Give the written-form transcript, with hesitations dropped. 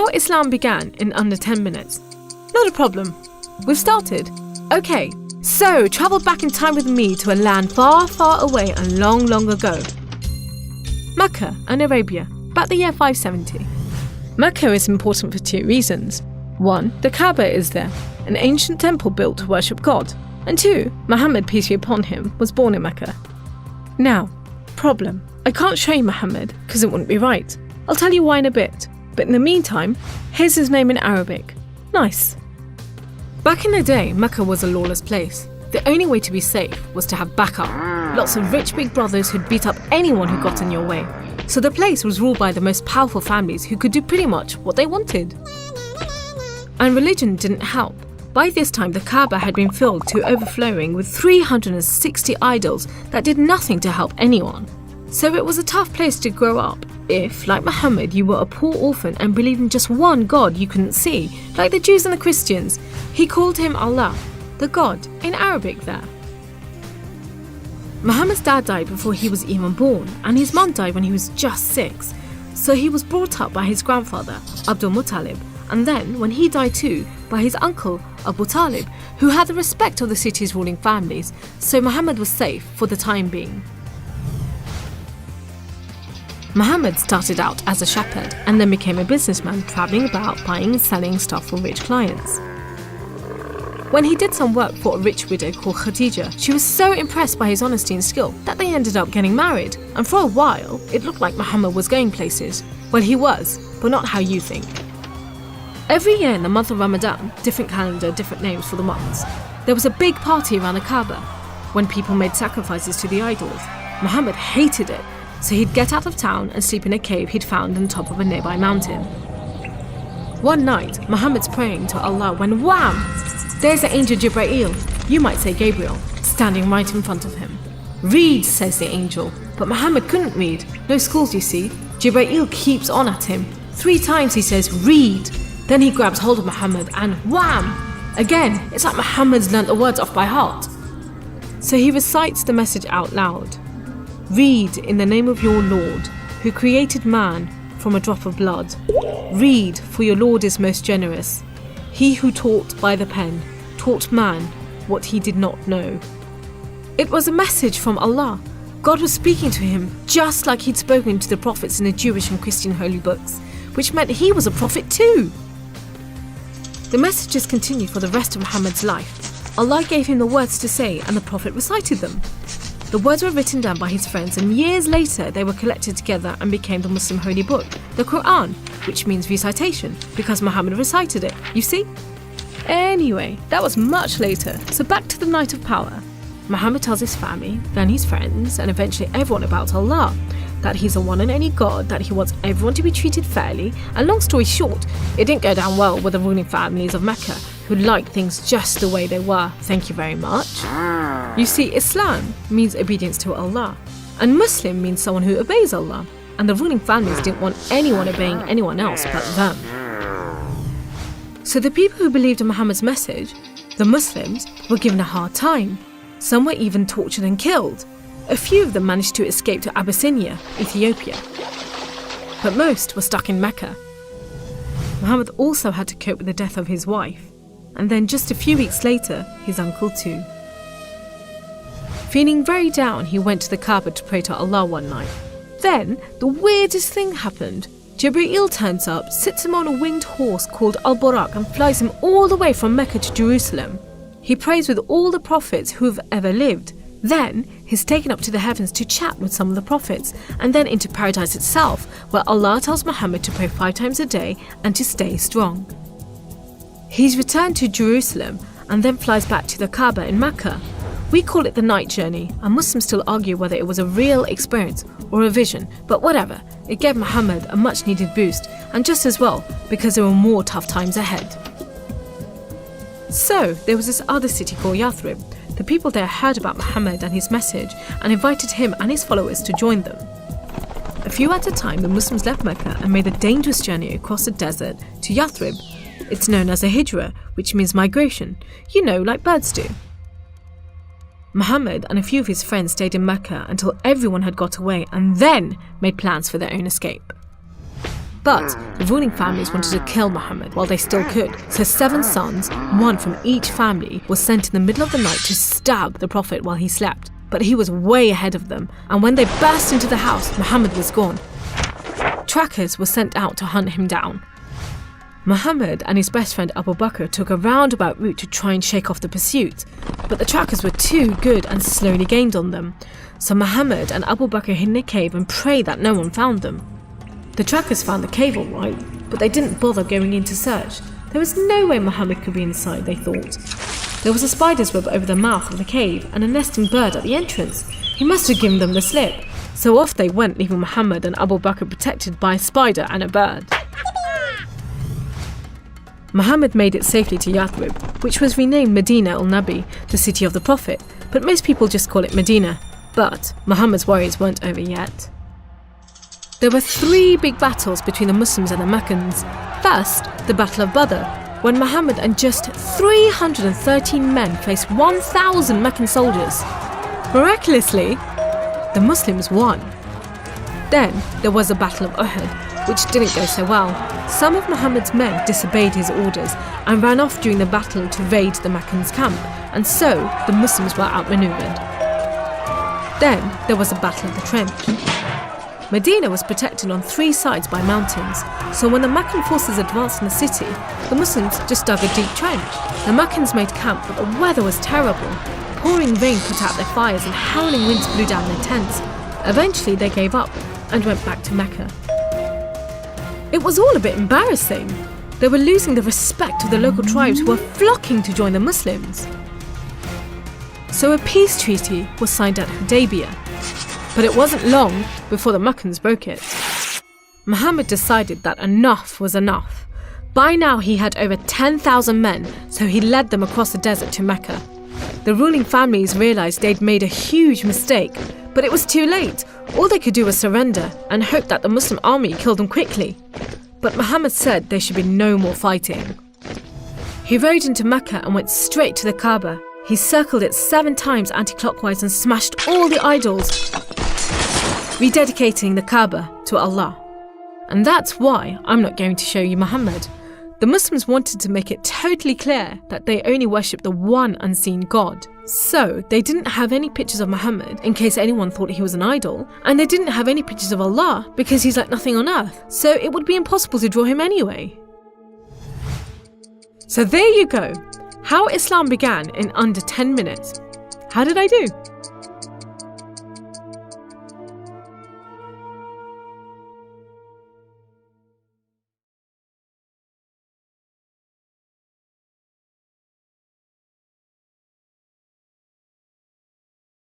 How Islam began in under 10 minutes. Not a problem. We've started. Okay, so travel back in time with me to a land far, far away and long, long ago. Mecca and Arabia, about the year 570. Mecca is important for 2 reasons. 1, the Kaaba is there, an ancient temple built to worship God. And 2, Muhammad, peace be upon him, was born in Mecca. Now, problem. I can't show you Muhammad because it wouldn't be right. I'll tell you why in a bit. But in the meantime, here's his name in Arabic. Nice. Back in the day, Mecca was a lawless place. The only way to be safe was to have backup. Lots of rich big brothers who'd beat up anyone who got in your way. So the place was ruled by the most powerful families who could do pretty much what they wanted. And religion didn't help. By this time, the Kaaba had been filled to overflowing with 360 idols that did nothing to help anyone. So it was a tough place to grow up if, like Muhammad, you were a poor orphan and believed in just one God you couldn't see, like the Jews and the Christians. He called him Allah, the God, in Arabic there. Muhammad's dad died before he was even born, and his mum died when he was just 6. So he was brought up by his grandfather, Abdul Muttalib, and then, when he died too, by his uncle, Abu Talib, who had the respect of the city's ruling families, so Muhammad was safe for the time being. Muhammad started out as a shepherd and then became a businessman travelling about buying and selling stuff for rich clients. When he did some work for a rich widow called Khadija, she was so impressed by his honesty and skill that they ended up getting married, and for a while it looked like Muhammad was going places. Well, he was, but not how you think. Every year in the month of Ramadan, different calendar, different names for the months, there was a big party around the Kaaba when people made sacrifices to the idols. Muhammad hated it, so he'd get out of town and sleep in a cave he'd found on top of a nearby mountain. One night, Muhammad's praying to Allah when wham! There's the angel Jibreel, you might say Gabriel, standing right in front of him. Read, says the angel, but Muhammad couldn't read. No schools, you see. Jibreel keeps on at him. 3 times he says, read. Then he grabs hold of Muhammad and wham! Again, it's like Muhammad's learnt the words off by heart. So he recites the message out loud. Read in the name of your Lord, who created man from a drop of blood. Read, for your Lord is most generous. He who taught by the pen, taught man what he did not know. It was a message from Allah. God was speaking to him just like he'd spoken to the prophets in the Jewish and Christian holy books, which meant he was a prophet too. The messages continued for the rest of Muhammad's life. Allah gave him the words to say and the prophet recited them. The words were written down by his friends, and years later they were collected together and became the Muslim holy book, the Quran, which means recitation, because Muhammad recited it, you see? Anyway, that was much later, so back to the night of power. Muhammad tells his family, then his friends, and eventually everyone about Allah, that he's the one and only God, that he wants everyone to be treated fairly, and long story short, it didn't go down well with the ruling families of Mecca, who liked things just the way they were, thank you very much. You see, Islam means obedience to Allah, and Muslim means someone who obeys Allah, and the ruling families didn't want anyone obeying anyone else but them. So the people who believed in Muhammad's message, the Muslims, were given a hard time. Some were even tortured and killed. A few of them managed to escape to Abyssinia, Ethiopia. But most were stuck in Mecca. Muhammad also had to cope with the death of his wife, and then just a few weeks later, his uncle too. Feeling very down, he went to the Kaaba to pray to Allah one night. Then, the weirdest thing happened. Jibreel turns up, sits him on a winged horse called Al-Buraq and flies him all the way from Mecca to Jerusalem. He prays with all the prophets who have ever lived. Then, he's taken up to the heavens to chat with some of the prophets, and then into paradise itself, where Allah tells Muhammad to pray 5 times a day and to stay strong. He's returned to Jerusalem and then flies back to the Kaaba in Mecca. We call it the night journey, and Muslims still argue whether it was a real experience or a vision, but whatever, it gave Muhammad a much needed boost, and just as well, because there were more tough times ahead. So, there was this other city called Yathrib. The people there heard about Muhammad and his message and invited him and his followers to join them. A few at a time, the Muslims left Mecca and made a dangerous journey across the desert to Yathrib. It's known as a hijra, which means migration, like birds do. Muhammad and a few of his friends stayed in Mecca until everyone had got away and then made plans for their own escape. But the ruling families wanted to kill Muhammad while they still could, so 7 sons, one from each family, were sent in the middle of the night to stab the Prophet while he slept. But he was way ahead of them, and when they burst into the house, Muhammad was gone. Trackers were sent out to hunt him down. Muhammad and his best friend Abu Bakr took a roundabout route to try and shake off the pursuit, but the trackers were too good and slowly gained on them. So Muhammad and Abu Bakr hid in a cave and prayed that no one found them. The trackers found the cave all right, but they didn't bother going in to search. There was no way Muhammad could be inside, they thought. There was a spider's web over the mouth of the cave and a nesting bird at the entrance. He must have given them the slip. So off they went, leaving Muhammad and Abu Bakr protected by a spider and a bird. Muhammad made it safely to Yathrib, which was renamed Medina al-Nabi, the city of the Prophet, but most people just call it Medina. But Muhammad's worries weren't over yet. There were 3 big battles between the Muslims and the Meccans. First, the Battle of Badr, when Muhammad and just 313 men faced 1,000 Meccan soldiers. Miraculously, the Muslims won. Then there was the Battle of Uhud, which didn't go so well. Some of Muhammad's men disobeyed his orders and ran off during the battle to raid the Meccans' camp, and so the Muslims were outmaneuvered. Then there was the Battle of the Trench. Medina was protected on 3 sides by mountains, so when the Meccan forces advanced in the city, the Muslims just dug a deep trench. The Meccans made camp, but the weather was terrible. Pouring rain put out their fires and howling winds blew down their tents. Eventually they gave up and went back to Mecca. It was all a bit embarrassing. They were losing the respect of the local tribes who were flocking to join the Muslims. So a peace treaty was signed at Hudaybiyah, but it wasn't long before the Meccans broke it. Muhammad decided that enough was enough. By now he had over 10,000 men, so he led them across the desert to Mecca. The ruling families realised they'd made a huge mistake, but it was too late. All they could do was surrender and hope that the Muslim army killed them quickly. But Muhammad said there should be no more fighting. He rode into Mecca and went straight to the Kaaba. He circled it 7 times anti-clockwise and smashed all the idols, rededicating the Kaaba to Allah. And that's why I'm not going to show you Muhammad. The Muslims wanted to make it totally clear that they only worship the one unseen God. So they didn't have any pictures of Muhammad in case anyone thought he was an idol, and they didn't have any pictures of Allah because he's like nothing on earth, so it would be impossible to draw him anyway. So there you go, how Islam began in under 10 minutes. How did I do?